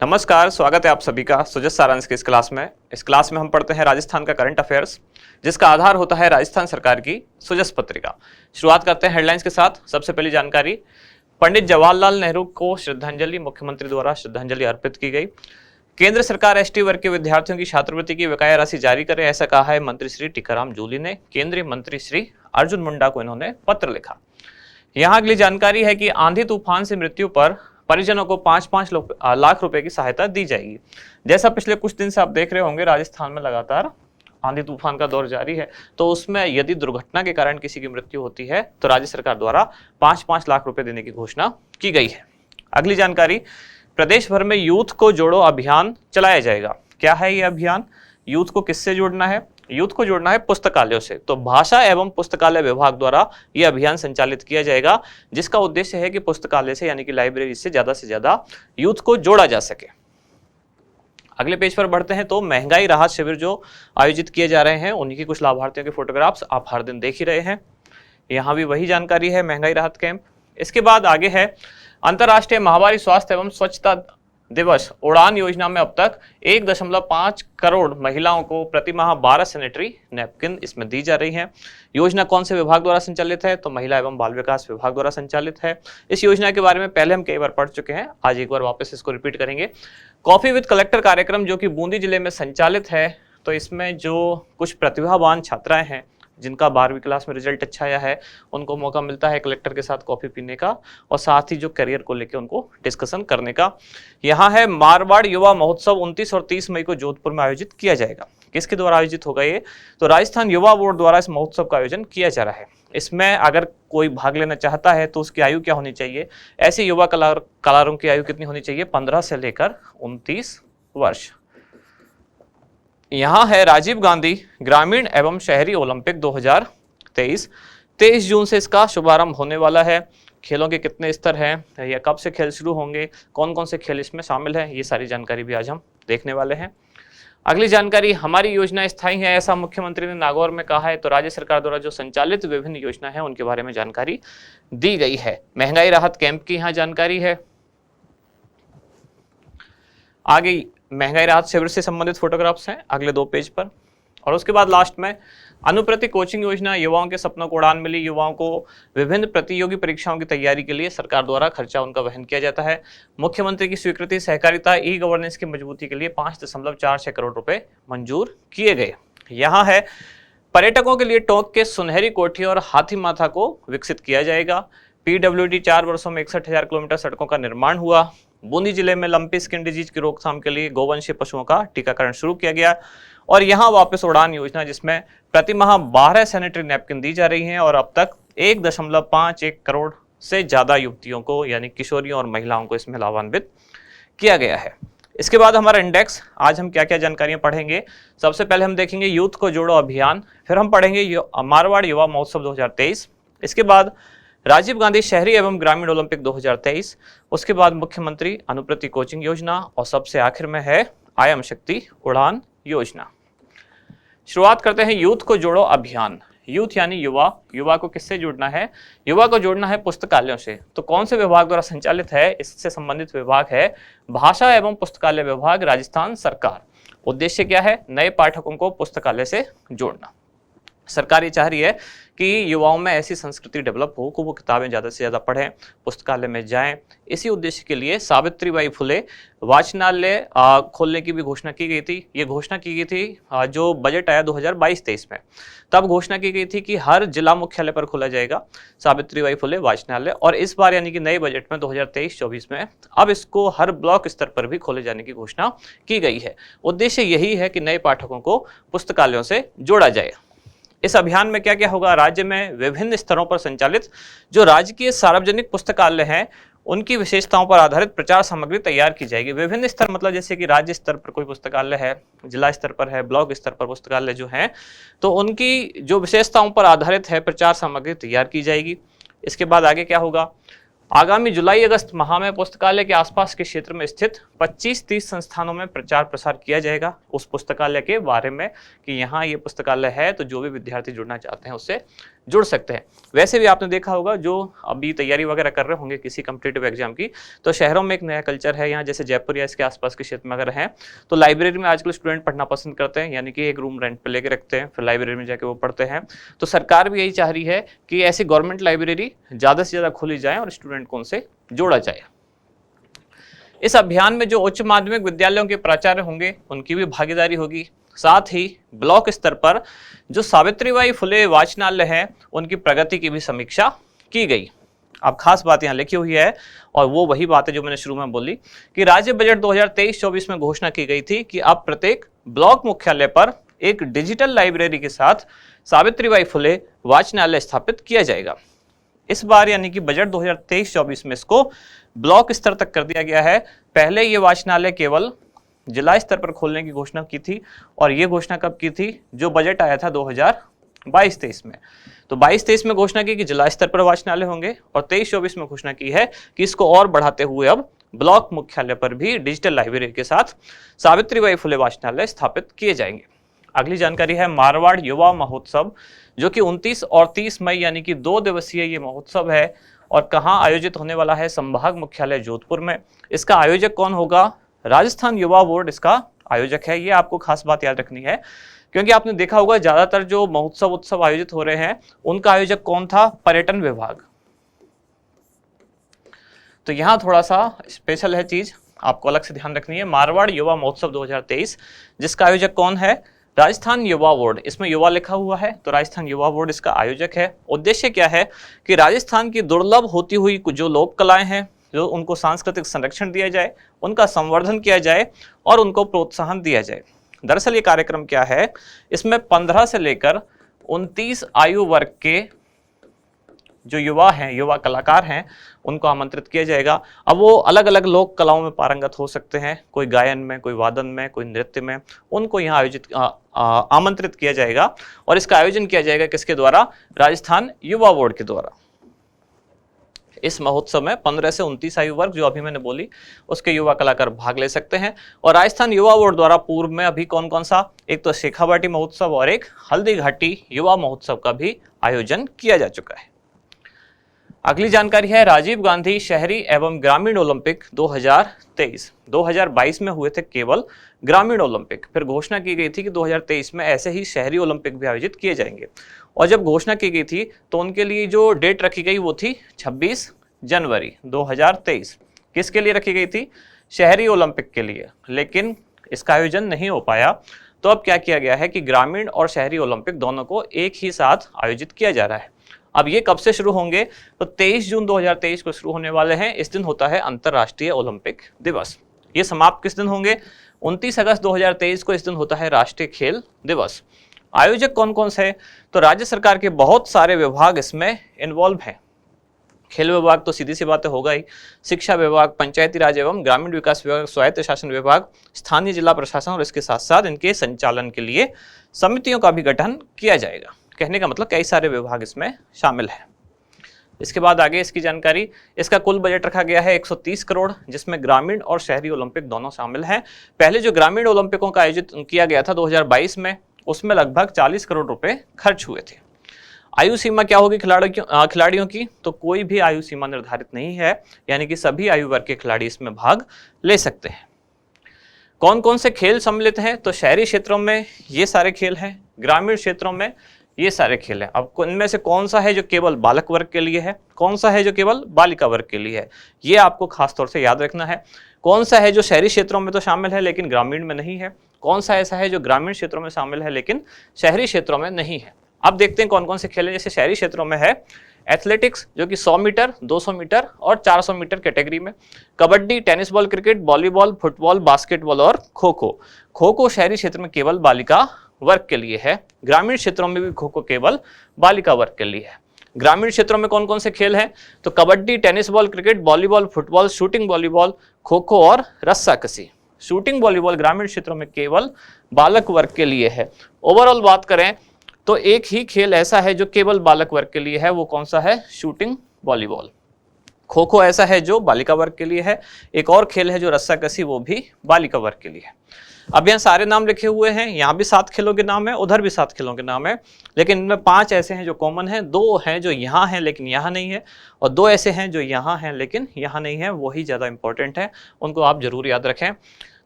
नमस्कार, स्वागत है आप सभी का सुजस सारांश की इस क्लास में। इस क्लास में हम पढ़ते हैं राजस्थान का करंट अफेयर्स, जिसका आधार होता है राजस्थान सरकार की सुजस पत्रिका। शुरुआत करते हैं हेडलाइंस के साथ। सबसे पहली जानकारी, पंडित जवाहरलाल नेहरू को श्रद्धांजलि, मुख्यमंत्री द्वारा श्रद्धांजलि अर्पित की गई। केंद्र सरकार एसटी वर्ग के विद्यार्थियों की छात्रवृत्ति की बकाया राशि जारी करे, ऐसा कहा है मंत्री श्री टीकाराम जूली ने। केंद्रीय मंत्री श्री अर्जुन मुंडा को इन्होंने पत्र लिखा। यहाँ अगली जानकारी है कि आंधी तूफान से मृत्यु पर परिजनों को 5-5 लाख रुपए की सहायता दी जाएगी। जैसा पिछले कुछ दिन से आप देख रहे होंगे, राजस्थान में लगातार आंधी तूफान का दौर जारी है, तो उसमें यदि दुर्घटना के कारण किसी की मृत्यु होती है तो राज्य सरकार द्वारा 5-5 लाख रुपए देने की घोषणा की गई है। अगली जानकारी, प्रदेश भर में यूथ को जोड़ो अभियान चलाया जाएगा। क्या है ये अभियान? यूथ को किससे जोड़ना है? यूथ को जोड़ना है पुस्तकालयों से। तो भाषा एवं पुस्तकालय विभाग द्वारा यह अभियान संचालित किया जाएगा, जिसका उद्देश्य है कि पुस्तकालय से यानी कि लाइब्रेरी से ज्यादा यूथ को जोड़ा जा सके। अगले पेज पर बढ़ते हैं तो महंगाई राहत शिविर जो आयोजित किए जा रहे हैं, उन्हीं की कुछ लाभार्थियों के फोटोग्राफ्स आप हर दिन देख ही रहे हैं। यहाँ भी वही जानकारी है, महंगाई राहत कैंप। इसके बाद आगे है अंतर्राष्ट्रीय महामारी स्वास्थ्य एवं स्वच्छता दिवस। उड़ान योजना में अब तक 1.5 करोड़ महिलाओं को प्रति माह 12 सैनिटरी नैपकिन इसमें दी जा रही है। योजना कौन से विभाग द्वारा संचालित है? तो महिला एवं बाल विकास विभाग द्वारा संचालित है। इस योजना के बारे में पहले हम कई बार पढ़ चुके हैं, आज एक बार वापस इसको रिपीट करेंगे। कॉफी विद कलेक्टर कार्यक्रम जो कि बूंदी जिले में संचालित है, तो इसमें जो कुछ प्रतिभावान छात्राएं हैं जिनका 12वीं क्लास में रिजल्ट अच्छा आया है, उनको मौका मिलता है कलेक्टर के साथ कॉफी पीने का और साथ ही जो करियर को लेकर उनको डिस्कशन करने का। यहाँ है मारवाड़ युवा महोत्सव 29 और 30 मई को जोधपुर में आयोजित किया जाएगा। किसके द्वारा आयोजित होगा ये? तो राजस्थान युवा बोर्ड द्वारा इस महोत्सव का आयोजन किया जा रहा है। इसमें अगर कोई भाग लेना चाहता है तो उसकी आयु क्या होनी चाहिए? ऐसे युवा कलाकारों की आयु कितनी होनी चाहिए? 15 से लेकर 29 वर्ष। यहाँ है राजीव गांधी ग्रामीण एवं शहरी ओलंपिक 2023। 23 जून से इसका शुभारंभ होने वाला है। खेलों के कितने स्तर हैं या कब से खेल शुरू होंगे, कौन कौन से खेल इसमें शामिल हैं, ये सारी जानकारी भी आज हम देखने वाले हैं। अगली जानकारी, हमारी योजना स्थायी है, ऐसा मुख्यमंत्री ने नागौर में कहा है। तो राज्य सरकार द्वारा जो संचालित विभिन्न योजना है उनके बारे में जानकारी दी गई है। महंगाई राहत कैंप की यहाँ जानकारी है। आगे महंगाई राहत शिविर से संबंधित फोटोग्राफ्स हैं अगले 2 पेज पर। और उसके बाद लास्ट में अनुप्रति कोचिंग योजना, युवाओं के सपनों को उड़ान मिली। युवाओं को विभिन्न प्रतियोगी परीक्षाओं की तैयारी के लिए सरकार द्वारा खर्चा उनका वहन किया जाता है। मुख्यमंत्री की स्वीकृति, सहकारिता, ई गवर्नेंस की मजबूती के लिए 5.46 करोड़ रुपए मंजूर किए गए। यहाँ है पर्यटकों के लिए टोंक के सुनहरी कोठी और हाथी माथा को विकसित किया जाएगा। पीडब्ल्यूडी 4 वर्षों में 61,000 किलोमीटर सड़कों का निर्माण हुआ। बूंदी जिले में लंपी स्किन डिजीज की रोकथाम के लिए गोवंशीय पशुओं का टीकाकरण शुरू किया गया। और यहाँ वापस उड़ान योजना, जिसमें प्रति माह 12 सैनिटरी नैपकिन दी जा रही हैं और अब तक 1.51 करोड़ से ज्यादा युवतियों को यानी किशोरियों और महिलाओं को इसमें लाभान्वित किया गया है। इसके बाद हमारा इंडेक्स, आज हम क्या क्या जानकारियां पढ़ेंगे। सबसे पहले हम देखेंगे यूथ को जोड़ो अभियान, फिर हम पढ़ेंगे मारवाड़ युवा महोत्सव 2023, इसके बाद राजीव गांधी शहरी एवं ग्रामीण ओलंपिक 2023, उसके बाद मुख्यमंत्री अनुप्रति कोचिंग योजना और सबसे आखिर में है आयम शक्ति उड़ान योजना। शुरुआत करते हैं यूथ को जोड़ो अभियान। यूथ यानी युवा, युवा को किससे जोड़ना है? युवा को जोड़ना है पुस्तकालयों से। तो कौन से विभाग द्वारा संचालित है? इससे संबंधित विभाग है भाषा एवं पुस्तकालय विभाग, राजस्थान सरकार। उद्देश्य क्या है? नए पाठकों को पुस्तकालय से जोड़ना। सरकार ये चाह रही है कि युवाओं में ऐसी संस्कृति डेवलप हो कि वो किताबें ज़्यादा से ज़्यादा पढ़ें, पुस्तकालय में जाएं। इसी उद्देश्य के लिए सावित्रीबाई फुले वाचनालय खोलने की भी घोषणा की गई थी। ये घोषणा की गई थी जो बजट आया 2022-23 में, तब घोषणा की गई थी कि हर जिला मुख्यालय पर खोला जाएगा सावित्रीबाई फुले वाचनालय। और इस बार यानी कि नए बजट में 2023-24 में अब इसको हर ब्लॉक स्तर पर भी खोले जाने की घोषणा की गई है। उद्देश्य यही है कि नए पाठकों को पुस्तकालयों से जोड़ा जाए। इस अभियान में क्या क्या होगा? राज्य में विभिन्न स्तरों पर संचालित जो राजकीय सार्वजनिक पुस्तकालय हैं, उनकी विशेषताओं पर आधारित प्रचार सामग्री तैयार की जाएगी। विभिन्न स्तर मतलब जैसे कि राज्य स्तर पर कोई पुस्तकालय है, जिला स्तर पर है, ब्लॉक स्तर पर पुस्तकालय जो हैं, तो उनकी जो विशेषताओं पर आधारित है प्रचार सामग्री तैयार की जाएगी। इसके बाद आगे क्या होगा? आगामी जुलाई अगस्त माह में पुस्तकालय के आसपास के क्षेत्र में स्थित 25-30 संस्थानों में प्रचार प्रसार किया जाएगा उस पुस्तकालय के बारे में कि यहाँ ये पुस्तकालय है, तो जो भी विद्यार्थी जुड़ना चाहते हैं उससे जुड़ सकते हैं। वैसे भी आपने देखा होगा जो अभी तैयारी वगैरह कर रहे होंगे किसी कम्पिटिटिव एग्जाम की, तो शहरों में एक नया कल्चर है, यहाँ जैसे जयपुर या इसके आसपास के क्षेत्र में अगर हैं तो लाइब्रेरी में आजकल स्टूडेंट पढ़ना पसंद करते हैं, यानी कि एक रूम रेंट पे लेके रखते हैं, फिर लाइब्रेरी में जाके वो पढ़ते हैं। तो सरकार भी यही चाह रही है कि ऐसी गवर्नमेंट लाइब्रेरी ज़्यादा से ज़्यादा खोली जाए और स्टूडेंट को उनसे जोड़ा जाए। इस अभियान में जो उच्च माध्यमिक विद्यालयों के प्राचार्य होंगे उनकी भी भागीदारी होगी। साथ ही ब्लॉक स्तर पर जो सावित्रीबाई फुले वाचनालय है उनकी प्रगति की भी समीक्षा की गई। अब खास बात यहाँ लिखी हुई है और वो वही बात है जो मैंने शुरू में बोली कि राज्य बजट 2023-24 में घोषणा की गई थी कि अब प्रत्येक ब्लॉक मुख्यालय पर एक डिजिटल लाइब्रेरी के साथ सावित्रीबाई फुले वाचनालय स्थापित किया जाएगा। इस बार यानी कि बजट 2023-24 में इसको ब्लॉक स्तर तक कर दिया गया है। पहले ये वाचनालय केवल जिला स्तर पर खोलने की घोषणा की थी और ये घोषणा कब की थी, जो बजट आया था 2022-23 में। तो 22-23 में घोषणा की कि जिला स्तर पर वाचनालय होंगे और 23-24 में घोषणा की है कि इसको और बढ़ाते हुए अब ब्लॉक मुख्यालय पर भी डिजिटल लाइब्रेरी के साथ सावित्रीबाई फुले वाचनालय स्थापित किए जाएंगे। अगली जानकारी है मारवाड़ युवा महोत्सव, जो कि 29 और 30 मई यानी कि 2 दिवसीय ये महोत्सव है और कहाँ आयोजित होने वाला है, संभाग मुख्यालय जोधपुर में। इसका आयोजक कौन होगा, राजस्थान युवा बोर्ड इसका आयोजक है। ये आपको खास बात याद रखनी है क्योंकि आपने देखा होगा ज्यादातर जो महोत्सव उत्सव आयोजित हो रहे हैं उनका आयोजक कौन था, पर्यटन विभाग। तो यहाँ थोड़ा सा स्पेशल है चीज, आपको अलग से ध्यान रखनी है। मारवाड़ युवा महोत्सव 2023 जिसका आयोजक कौन है, राजस्थान युवा बोर्ड। इसमें युवा लिखा हुआ है तो राजस्थान युवा बोर्ड इसका आयोजक है। उद्देश्य क्या है कि राजस्थान की दुर्लभ होती हुई जो लोक कलाएं हैं जो उनको सांस्कृतिक संरक्षण दिया जाए, उनका संवर्धन किया जाए और उनको प्रोत्साहन दिया जाए। दरअसल ये कार्यक्रम क्या है, इसमें 15 से लेकर 29 आयु वर्ग के जो युवा हैं, युवा कलाकार हैं, उनको आमंत्रित किया जाएगा। अब वो अलग अलग लोक कलाओं में पारंगत हो सकते हैं, कोई गायन में, कोई वादन में, कोई नृत्य में, उनको यहाँ आमंत्रित किया जाएगा और इसका आयोजन किया जाएगा किसके द्वारा, राजस्थान युवा बोर्ड के द्वारा। इस महोत्सव में 15 से 29 आयु वर्ग जो अभी मैंने बोली उसके युवा कलाकार भाग ले सकते हैं। और राजस्थान युवा बोर्ड द्वारा पूर्व में अभी कौन कौन सा, एक तो शेखावाटी महोत्सव और एक हल्दी घाटी युवा महोत्सव का भी आयोजन किया जा चुका है। अगली जानकारी है राजीव गांधी शहरी एवं ग्रामीण ओलंपिक 2023। 2022 में हुए थे केवल ग्रामीण ओलंपिक, फिर घोषणा की गई थी कि 2023 में ऐसे ही शहरी ओलंपिक भी आयोजित किए जाएंगे। और जब घोषणा की गई थी तो उनके लिए जो डेट रखी गई वो थी 26 जनवरी 2023। किसके लिए रखी गई थी, शहरी ओलंपिक के लिए, लेकिन इसका आयोजन नहीं हो पाया। तो अब क्या किया गया है कि ग्रामीण और शहरी ओलंपिक दोनों को एक ही साथ आयोजित किया जा रहा है। अब ये कब से शुरू होंगे, तो 23 जून 2023 को शुरू होने वाले हैं। इस दिन होता है अंतर्राष्ट्रीय ओलंपिक दिवस। ये समाप्त किस दिन होंगे, 29 अगस्त 2023 को इस दिन होता है राष्ट्रीय खेल दिवस। आयोजक कौन कौन से हैं, तो राज्य सरकार के बहुत सारे विभाग इसमें इन्वॉल्व हैं। खेल विभाग तो सीधी सी बातें होगा ही, शिक्षा विभाग, पंचायती राज एवं ग्रामीण विकास विभाग, स्वायत्त शासन विभाग, स्थानीय जिला प्रशासन और इसके साथ साथ इनके संचालन के लिए समितियों का भी गठन किया जाएगा। कहने का मतलब कई सारे विभाग इसमें शामिल है। इसके बाद आगे इसकी जानकारी, इसका कुल बजट रखा गया है 130 करोड़, जिसमें ग्रामीण और शहरी ओलंपिक दोनों शामिल हैं। पहले जो ग्रामीण ओलंपिकों का आयोजित किया गया था 2022 में, उसमें लगभग 40 करोड़ रुपए खर्च हुए थे। आयु सीमा क्या होगी खिलाड़ियों की, तो कोई भी आयु सीमा निर्धारित नहीं है, यानी कि सभी आयु वर्ग के खिलाड़ी इसमें भाग ले सकते हैं। कौन कौन से खेल सम्मिलित हैं, तो शहरी क्षेत्रों में ये सारे खेल हैं, ग्रामीण क्षेत्रों में ये सारे खेल हैं। अब इनमें से कौन सा है जो केवल बालक वर्ग के लिए है, कौन सा है जो केवल बालिका वर्ग के लिए है, ये आपको खास तौर से याद रखना है। कौन सा है जो शहरी क्षेत्रों में तो शामिल है लेकिन ग्रामीण में नहीं है, कौन सा ऐसा है जो ग्रामीण क्षेत्रों में शामिल है लेकिन शहरी क्षेत्रों में नहीं है। अब देखते हैं कौन कौन से खेल हैं। जैसे शहरी क्षेत्रों में है एथलेटिक्स, जो कि 100 मीटर, 200 मीटर और 400 मीटर कैटेगरी में, kabaddi, tennis ball, cricket, volleyball, football, basketball और खो खो। खो खो शहरी क्षेत्र में केवल बालिका वर्ग के लिए है, ग्रामीण क्षेत्रों में भी खो खो केवल बालिका वर्ग के लिए है। ग्रामीण क्षेत्रों में कौन कौन से खेल हैं, तो kabaddi, tennis ball, cricket, volleyball, football, shooting volleyball, kho kho और रस्साकसी। शूटिंग वॉलीबॉल ग्रामीण क्षेत्रों में केवल बालक वर्ग के लिए है। ओवरऑल बात करें तो एक ही खेल ऐसा है जो केवल बालक वर्ग के लिए है, वो कौन सा है, शूटिंग वॉलीबॉल। खो खो ऐसा है जो बालिका वर्ग के लिए है, एक और खेल है जो रस्साकसी, वो भी बालिका वर्ग के लिए है। अब यहाँ सारे नाम लिखे हुए हैं, यहाँ भी 7 खेलों के नाम है, उधर भी 7 खेलों के नाम है, लेकिन इनमें 5 ऐसे हैं जो कॉमन हैं, 2 हैं जो यहाँ हैं लेकिन यहाँ नहीं है, और 2 ऐसे हैं जो यहाँ हैं लेकिन यहाँ नहीं है, वही ज़्यादा इंपॉर्टेंट है, उनको आप जरूर याद रखें।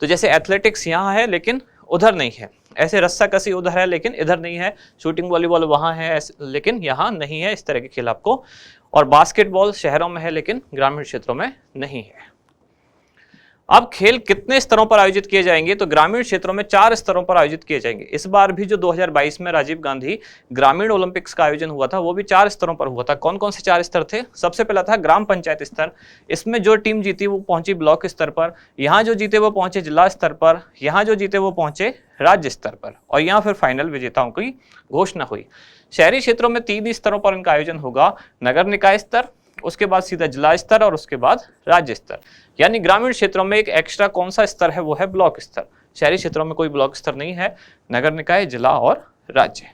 तो जैसे एथलेटिक्स यहाँ है लेकिन उधर नहीं है, ऐसे रस्साकसी उधर है लेकिन इधर नहीं है, शूटिंग वॉलीबॉल वहाँ है लेकिन यहाँ नहीं है, इस तरह के खेल आपको, और बास्केटबॉल शहरों में है लेकिन ग्रामीण क्षेत्रों में नहीं है। अब खेल कितने स्तरों पर आयोजित किए जाएंगे, तो ग्रामीण क्षेत्रों में 4 स्तरों पर आयोजित किए जाएंगे। इस बार भी जो 2022 में राजीव गांधी ग्रामीण ओलंपिक्स का आयोजन हुआ था वो भी 4 स्तरों पर हुआ था। कौन कौन से 4 स्तर थे? सबसे पहला था ग्राम पंचायत स्तर, इसमें जो टीम जीती वो पहुंची ब्लॉक स्तर पर, यहाँ जो जीते वो पहुंचे जिला स्तर पर, यहाँ जो जीते वो पहुंचे राज्य स्तर पर, और यहाँ फिर फाइनल विजेताओं की घोषणा हुई। शहरी क्षेत्रों में 3 स्तरों पर इनका आयोजन होगा, नगर निकाय स्तर, उसके बाद सीधा जिला स्तर और उसके बाद राज्य स्तर। यानी ग्रामीण क्षेत्रों में एक एक्स्ट्रा कौन सा स्तर है, वो है ब्लॉक स्तर। शहरी क्षेत्रों में कोई ब्लॉक स्तर नहीं है, नगर निकाय, जिला और राज्य।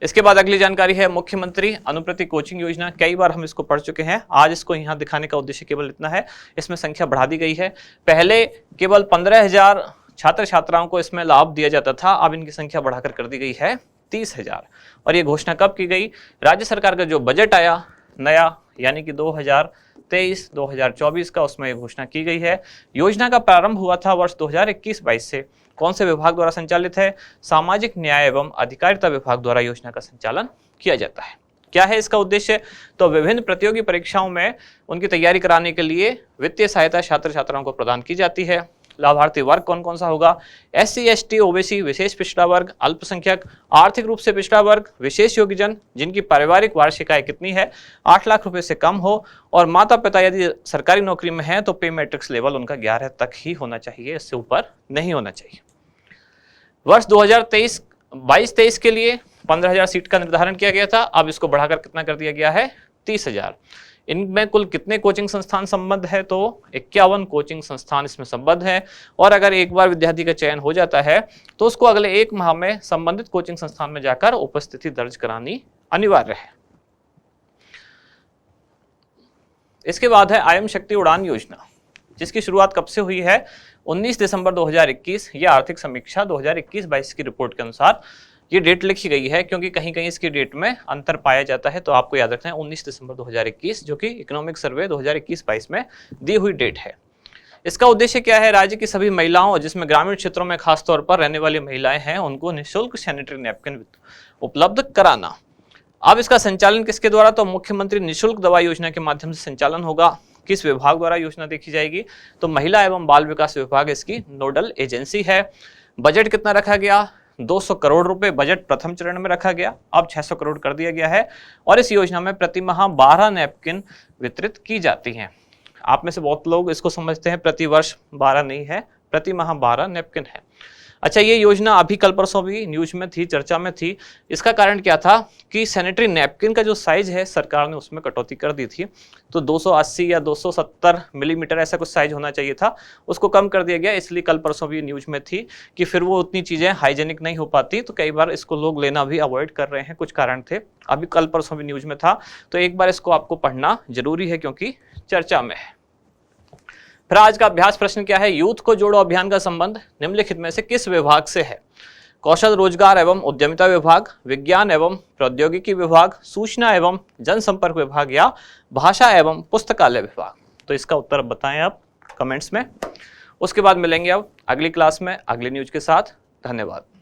इसके बाद अगली जानकारी है मुख्यमंत्री अनुप्रति कोचिंग योजना। कई बार हम इसको पढ़ चुके हैं, आज इसको यहाँ दिखाने का उद्देश्य केवल इतना है, इसमें संख्या बढ़ा दी गई है। पहले केवल 15,000 छात्र छात्राओं को इसमें लाभ दिया जाता था, अब इनकी संख्या बढ़ाकर कर दी गई है 30,000। और ये घोषणा कब की गई? राज्य सरकार का जो बजट आया नया, यानी कि 2023-2024 का, उसमें ये घोषणा की गई है। योजना का प्रारंभ हुआ था वर्ष 2021-22 से। कौन से विभाग द्वारा संचालित है? सामाजिक न्याय एवं अधिकारिता विभाग द्वारा योजना का संचालन किया जाता है। क्या है इसका उद्देश्य? तो विभिन्न प्रतियोगी परीक्षाओं में उनकी तैयारी कराने के लिए वित्तीय सहायता छात्र छात्राओं को प्रदान की जाती है। लाभार्थी वर्ग कौन कौन सा होगा? SC, ST, OBC, विशेष पिछड़ा वर्ग, अल्पसंख्यक, आर्थिक रूप से पिछड़ा वर्ग, विशेष योग्यजन जिनकी पारिवारिक वार्षिक आय कितनी है 8 लाख रुपए से कम हो, और माता पिता यदि सरकारी नौकरी में है तो पे मैट्रिक्स लेवल उनका 11 तक ही होना चाहिए, इससे ऊपर नहीं होना चाहिए। वर्ष 2023-22 के लिए 15,000 सीट का निर्धारण किया गया था, अब इसको बढ़ाकर कितना कर दिया गया है? 30,000। इनमें कुल कितने कोचिंग संस्थान संबद्ध है? तो 51 कोचिंग संस्थान इसमें संबद्ध है, और अगर एक बार विद्यार्थी का चयन हो जाता है तो उसको अगले 1 माह में संबंधित कोचिंग संस्थान में जाकर उपस्थिति दर्ज करानी अनिवार्य है। इसके बाद है आयम शक्ति उड़ान योजना, जिसकी शुरुआत कब से हुई है? 19 दिसंबर 2021। यह आर्थिक समीक्षा 2021-22 की रिपोर्ट के अनुसार ये डेट लिखी गई है, क्योंकि कहीं कहीं इसकी डेट में अंतर पाया जाता है, तो आपको याद रखना है 19 दिसंबर 2021, जो कि इकोनॉमिक सर्वे 2021-22 में दी हुई डेट है। इसका उद्देश्य क्या है? राज्य की सभी महिलाओं, जिसमें ग्रामीण क्षेत्रों में खास तौर पर रहने वाली महिलाएं हैं, उनको निःशुल्क सैनिटरी नैपकिन उपलब्ध कराना। अब इसका संचालन किसके द्वारा? तो मुख्यमंत्री निःशुल्क दवा योजना के माध्यम से संचालन होगा। किस विभाग द्वारा योजना देखी जाएगी? तो महिला एवं बाल विकास विभाग इसकी नोडल एजेंसी है। बजट कितना रखा गया? 200 करोड़ रुपए बजट प्रथम चरण में रखा गया, अब 600 करोड़ कर दिया गया है, और इस योजना में प्रति माह 12 नैपकिन वितरित की जाती हैं। आप में से बहुत लोग इसको समझते हैं प्रति वर्ष 12 नहीं है, प्रति माह 12 नैपकिन है। अच्छा, ये योजना अभी कल परसों भी न्यूज में थी, चर्चा में थी। इसका कारण क्या था कि सैनिटरी नैपकिन का जो साइज है सरकार ने उसमें कटौती कर दी थी, तो 280 या 270 मिलीमीटर ऐसा कुछ साइज होना चाहिए था, उसको कम कर दिया गया। इसलिए कल परसों भी न्यूज में थी कि फिर वो उतनी चीज़ें हाइजेनिक नहीं हो पाती, तो कई बार इसको लोग लेना भी अवॉइड कर रहे हैं, कुछ कारण थे। अभी कल परसों भी न्यूज में था, तो एक बार इसको आपको पढ़ना जरूरी है क्योंकि चर्चा में है। फिर आज का अभ्यास प्रश्न क्या है? यूथ को जोड़ो अभियान का संबंध निम्नलिखित में से किस विभाग से है? कौशल रोजगार एवं उद्यमिता विभाग, विज्ञान एवं प्रौद्योगिकी विभाग, सूचना एवं जनसंपर्क विभाग, या भाषा एवं पुस्तकालय विभाग? तो इसका उत्तर बताएं आप कमेंट्स में। उसके बाद मिलेंगे अब अगली क्लास में अगली न्यूज के साथ। धन्यवाद।